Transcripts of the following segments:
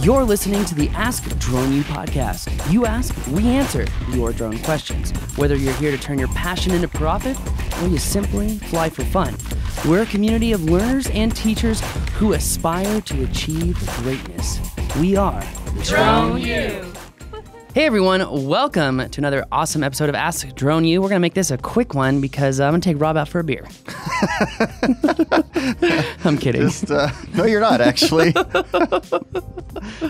You're listening to the Ask Drone U podcast. You ask, we answer your drone questions. Whether you're here to turn your passion into profit or you simply fly for fun, we're a community of learners and teachers who aspire to achieve greatness. We are Drone U. Hey everyone, welcome to another awesome episode of Ask Drone U. We're going to make this a quick one because I'm going to take Rob out for a beer. I'm kidding. No, you're not, actually.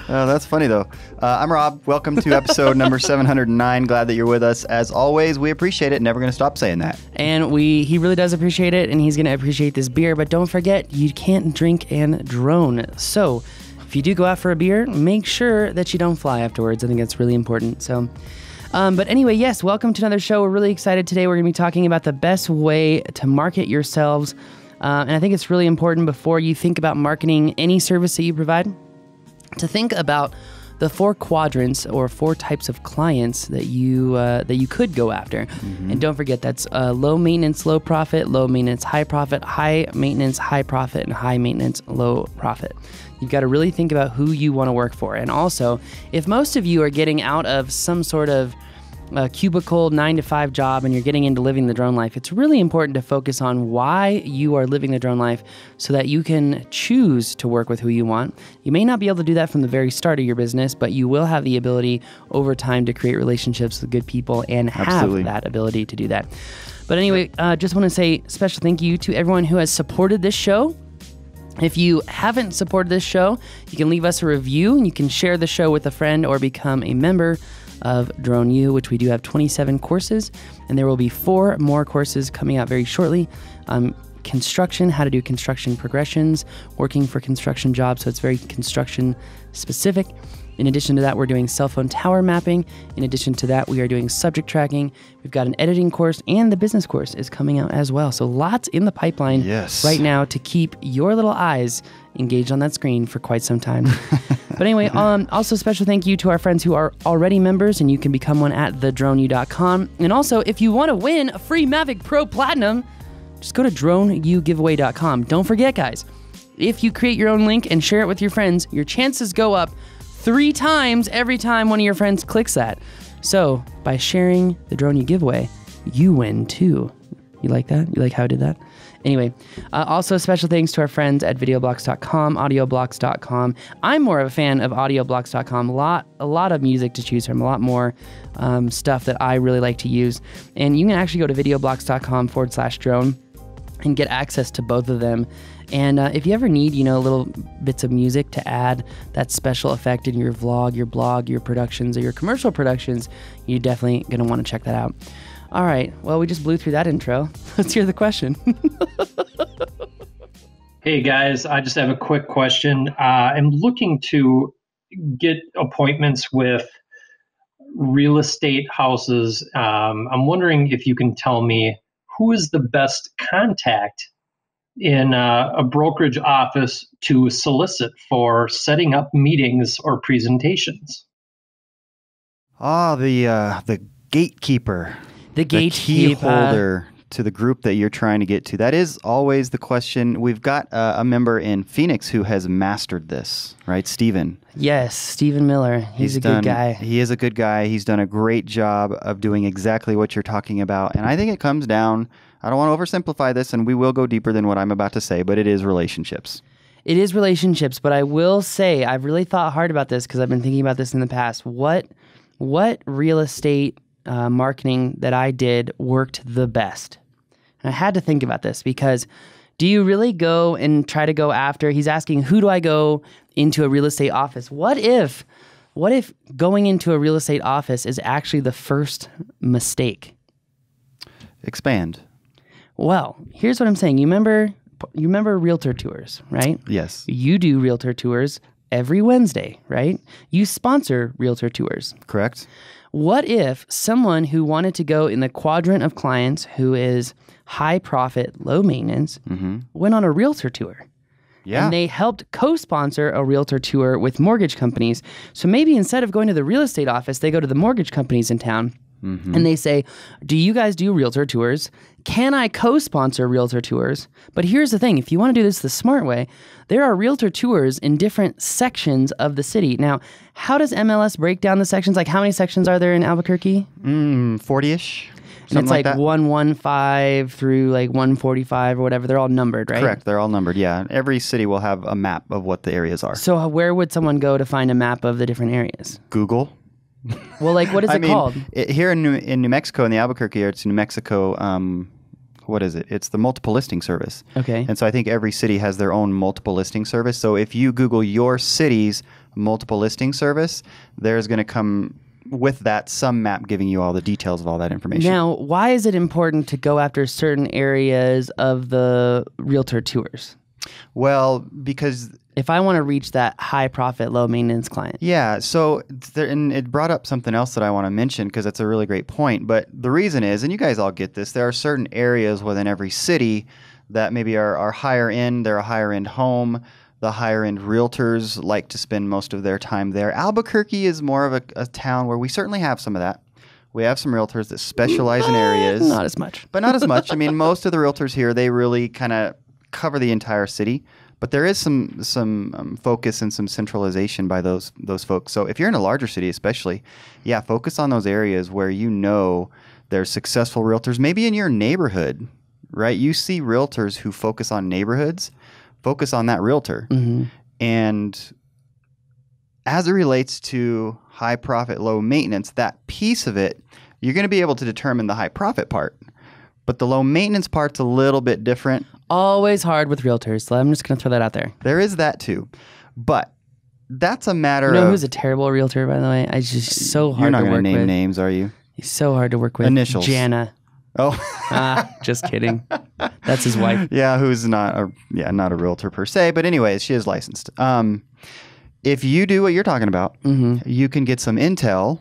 That's funny, though. I'm Rob. Welcome to episode number 709. Glad that you're with us. As always, we appreciate it. Never going to stop saying that. And he really does appreciate it, and he's going to appreciate this beer. But don't forget, you can't drink and drone. So if you do go out for a beer, make sure that you don't fly afterwards. I think that's really important. So, but anyway, yes, welcome to another show. We're really excited today. We're going to be talking about the best way to market yourselves. And I think it's really important before you think about marketing any service that you provide to think about the 4 quadrants or 4 types of clients that you could go after. Mm-hmm. And don't forget, that's low maintenance, low profit, low maintenance, high profit, high maintenance, high profit, and high maintenance, low profit. You've got to really think about who you want to work for. And also, if most of you are getting out of some sort of cubicle 9-to-5 job and you're getting into living the drone life, it's really important to focus on why you are living the drone life so that you can choose to work with who you want. You may not be able to do that from the very start of your business, but you will have the ability over time to create relationships with good people and have that ability to do that. But anyway, just want to say special thank you to everyone who has supported this show. If you haven't supported this show, you can leave us a review and you can share the show with a friend or become a member of Drone U, which we do have 27 courses, and there will be 4 more courses coming out very shortly. Construction, how to do construction progressions, working for construction jobs, so it's very construction specific. In addition to that, we're doing cell phone tower mapping. In addition to that, we are doing subject tracking. We've got an editing course, and the business course is coming out as well. So lots in the pipeline right now to keep your little eyes engaged on that screen for quite some time. But anyway, also special thank you to our friends who are already members, and you can become one at thedroneu.com. And also, if you want to win a free Mavic Pro Platinum, just go to droneugiveaway.com. Don't forget, guys, if you create your own link and share it with your friends, your chances go up 3 times every time one of your friends clicks that. So by sharing the Drone U giveaway, you win too. You like that? You like how I did that? Anyway, also special thanks to our friends at videoblocks.com, audioblocks.com. I'm more of a fan of audioblocks.com. A lot of music to choose from, a lot more stuff that I really like to use. And you can actually go to videoblocks.com/drone and get access to both of them. And if you ever need, little bits of music to add that special effect in your vlog, your blog, your productions, or your commercial productions, you're definitely going to want to check that out. All right. Well, we just blew through that intro. Let's hear the question. Hey, guys. I just have a quick question. I'm looking to get appointments with real estate houses. I'm wondering if you can tell me who is the best contact in a brokerage office to solicit for setting up meetings or presentations. The gatekeeper. The key holder to the group that you're trying to get to. That is always the question. We've got a member in Phoenix who has mastered this, right? Steven. Yes, Steven Miller. He's a good guy. He is a good guy. He's done a great job of doing exactly what you're talking about. And I think it comes down, I don't want to oversimplify this, and we will go deeper than what I'm about to say, but it is relationships. It is relationships, but I will say, I've really thought hard about this because I've been thinking about this in the past. What real estate marketing that I did worked the best? And I had to think about this because do you really go and try to go after, he's asking, who do I go into a real estate office? What if going into a real estate office is actually the first mistake? Expand. Well, here's what I'm saying. You remember realtor tours, right? Yes. You do realtor tours every Wednesday, right? You sponsor realtor tours. Correct. What if someone who wanted to go in the quadrant of clients who is high profit, low maintenance, went on a realtor tour? Yeah. And they helped co-sponsor a realtor tour with mortgage companies. So maybe instead of going to the real estate office, they go to the mortgage companies in town and they say, do you guys do realtor tours? Can I co-sponsor realtor tours? But here's the thing. If you want to do this the smart way, there are realtor tours in different sections of the city. Now, how does MLS break down the sections? Like, how many sections are there in Albuquerque? 40-ish. And it's like that. 115 through like 145 or whatever. They're all numbered, right? Correct. They're all numbered, yeah. Every city will have a map of what the areas are. So where would someone go to find a map of the different areas? Google. Well, like, what is it called? Here in New Mexico, in the Albuquerque area, it's New Mexico, what is it? It's the multiple listing service. Okay. And so I think every city has their own multiple listing service. So if you Google your city's multiple listing service, there's going to come with that some map giving you all the details of all that information. Now, why is it important to go after certain areas of the realtor tours? Well, because... if I want to reach that high profit, low maintenance client. Yeah. So, and it brought up something else that I want to mention because that's a really great point. But the reason is, and you guys all get this, there are certain areas within every city that maybe are higher end. They're a higher end home. The higher end realtors like to spend most of their time there. Albuquerque is more of a town where we certainly have some of that. We have some realtors that specialize in areas. Not as much. But not as much. I mean, most of the realtors here, they really kind of cover the entire city. But there is some focus and some centralization by those folks. So if you're in a larger city especially, yeah, focus on those areas where you know there's successful realtors. Maybe in your neighborhood, right? You see realtors who focus on neighborhoods, focus on that realtor. Mm-hmm. And as it relates to high profit, low maintenance, that piece of it, you're going to be able to determine the high profit part. But the low maintenance part's a little bit different. Always hard with realtors. So I'm just going to throw that out there. There is that too. But that's a matter You know of... who's a terrible realtor, by the way? It's just so hard to work with. You're not going to name names, are you? He's so hard to work with. Initials. Jana. Oh. Just kidding. That's his wife. Yeah, who's not a realtor per se. But anyways, she is licensed. If you do what you're talking about, you can get some intel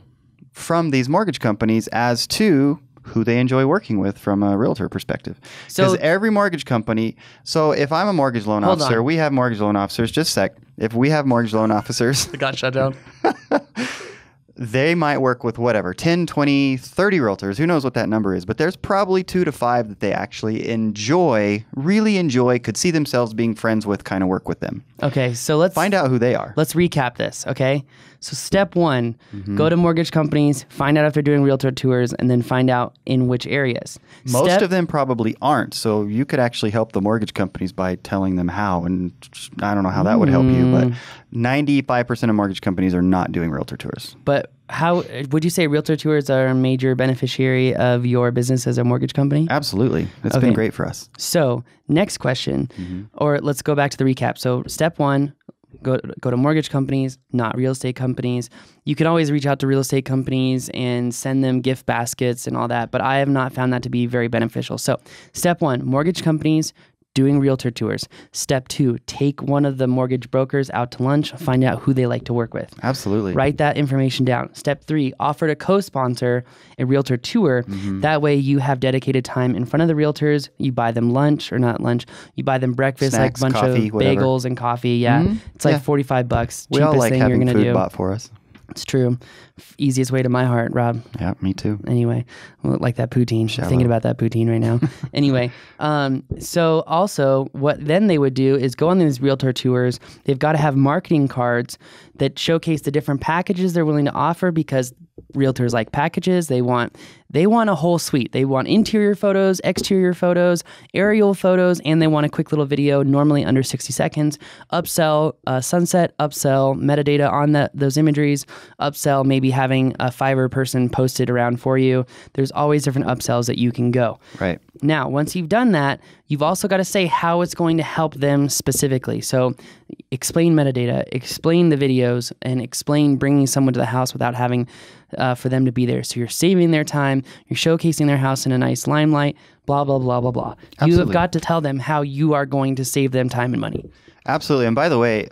from these mortgage companies as to who they enjoy working with from a realtor perspective. Because every mortgage company, so if I'm a mortgage loan officer, we have mortgage loan officers, just a sec. If we have mortgage loan officers... It got shut down. They might work with whatever, 10, 20, 30 realtors. Who knows what that number is? But there's probably 2 to 5 that they actually really enjoy, could see themselves being friends with, kind of work with them. Okay, so let's... find out who they are. Let's recap this, okay? So step 1, go to mortgage companies, find out if they're doing realtor tours, and then find out in which areas. Most of them probably aren't, so you could actually help the mortgage companies by telling them how, and I don't know how that would help you, but 95% of mortgage companies are not doing realtor tours. But how would you say realtor tours are a major beneficiary of your business as a mortgage company? Absolutely. It's been great for us. So next question, or let's go back to the recap. So step 1, go to mortgage companies, not real estate companies. You can always reach out to real estate companies and send them gift baskets and all that, but I have not found that to be very beneficial. So step 1, mortgage companies, doing realtor tours. Step 2, take one of the mortgage brokers out to lunch, find out who they like to work with. Absolutely. Write that information down. Step 3, offer to co-sponsor a realtor tour. That way you have dedicated time in front of the realtors. You buy them lunch, or not lunch, you buy them breakfast, snacks, like a bunch coffee, of whatever. Bagels and coffee. Yeah. It's like $45. We all cheapest like thing you're having gonna food do. bought for us. It's true. Easiest way to my heart, Rob. Yeah, me too. Anyway, like that poutine. I'm thinking about that poutine right now. Anyway, so also what then they would do is go on these realtor tours. They've got to have marketing cards that showcase the different packages they're willing to offer, because realtors like packages. They want a whole suite. They want interior photos, exterior photos, aerial photos, and they want a quick little video, normally under 60 seconds. Upsell sunset, upsell metadata on those imageries, upsell maybe having a Fiverr person post it around for you. There's always different upsells that you can go. Right. Now, once you've done that, you've also got to say how it's going to help them specifically. So explain metadata, explain the videos, and explain bringing someone to the house without having for them to be there. So you're saving their time, you're showcasing their house in a nice limelight, blah, blah, blah, blah, blah. Absolutely. You have got to tell them how you are going to save them time and money. Absolutely. And by the way,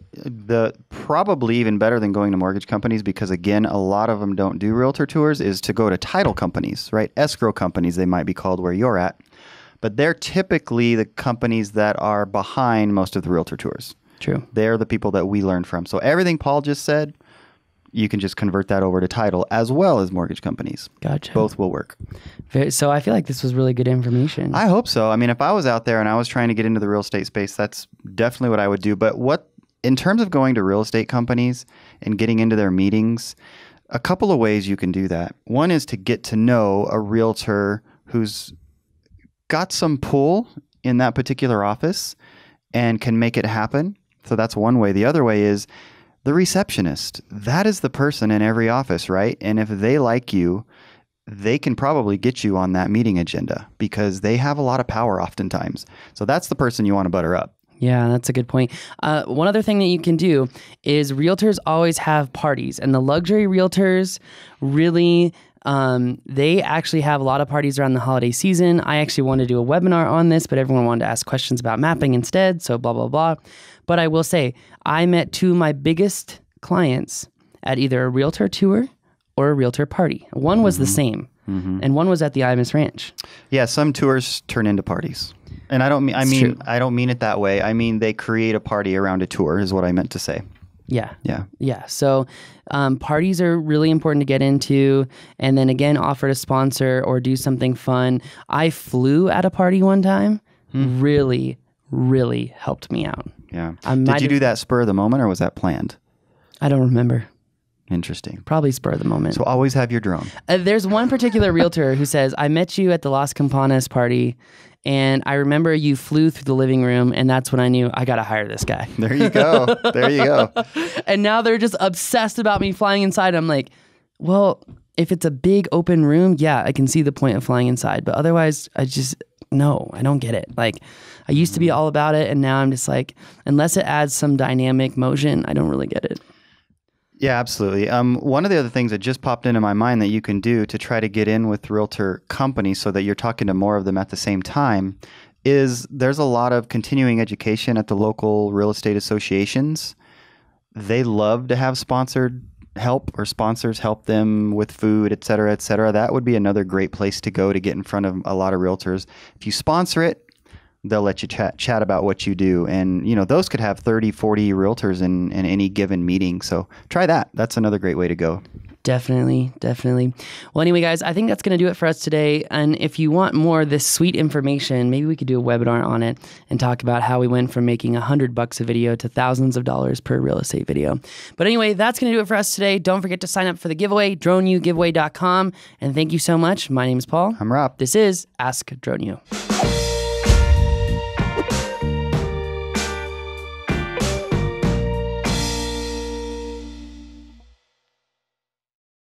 probably even better than going to mortgage companies, because again, a lot of them don't do realtor tours, is to go to title companies, right? Escrow companies, they might be called where you're at. But they're typically the companies that are behind most of the realtor tours. True. They're the people that we learn from. So everything Paul just said, you can just convert that over to title as well as mortgage companies. Gotcha. Both will work. So I feel like this was really good information. I hope so. I mean, if I was out there and I was trying to get into the real estate space, that's definitely what I would do. But in terms of going to real estate companies and getting into their meetings, a couple of ways you can do that. One is to get to know a realtor who's got some pull in that particular office and can make it happen. So that's one way. The other way is the receptionist. That is the person in every office, right? And if they like you, they can probably get you on that meeting agenda because they have a lot of power oftentimes. So that's the person you want to butter up. Yeah, that's a good point. One other thing that you can do is realtors always have parties, and the luxury realtors really, they actually have a lot of parties around the holiday season. I actually wanted to do a webinar on this, but everyone wanted to ask questions about mapping instead, so blah, blah, blah. But I will say, I met two of my biggest clients at either a realtor tour or a realtor party. One was the same, and one was at the Imus Ranch. Yeah, some tours turn into parties. And I don't mean it that way. I mean, they create a party around a tour is what I meant to say. Yeah. Yeah. Yeah. So parties are really important to get into. And then again, offer to sponsor or do something fun. I flew at a party one time. Really, really helped me out. Yeah. Did you do that spur of the moment or was that planned? I don't remember. Interesting. Probably spur of the moment. So always have your drone. There's one particular realtor who says, I met you at the Las Campanas party. And I remember you flew through the living room, and that's when I knew I got to hire this guy. There you go. There you go. And now they're just obsessed about me flying inside. I'm like, well, if it's a big open room, yeah, I can see the point of flying inside. But otherwise, I don't get it. Like, I used to be all about it, and now I'm just like, unless it adds some dynamic motion, I don't really get it. Yeah, absolutely. One of the other things that just popped into my mind that you can do to try to get in with realtor companies so that you're talking to more of them at the same time is there's a lot of continuing education at the local real estate associations. They love to have sponsored help or sponsors help them with food, et cetera, et cetera. That would be another great place to go to get in front of a lot of realtors. If you sponsor it, they'll let you chat about what you do. And, those could have 30, 40 realtors in any given meeting. So try that. That's another great way to go. Definitely, definitely. Well, anyway, guys, I think that's going to do it for us today. And if you want more of this sweet information, maybe we could do a webinar on it and talk about how we went from making $100 a video to thousands of dollars per real estate video. But anyway, that's going to do it for us today. Don't forget to sign up for the giveaway, DroneUgiveaway.com. And thank you so much. My name is Paul. I'm Rob. This is Ask Drone U.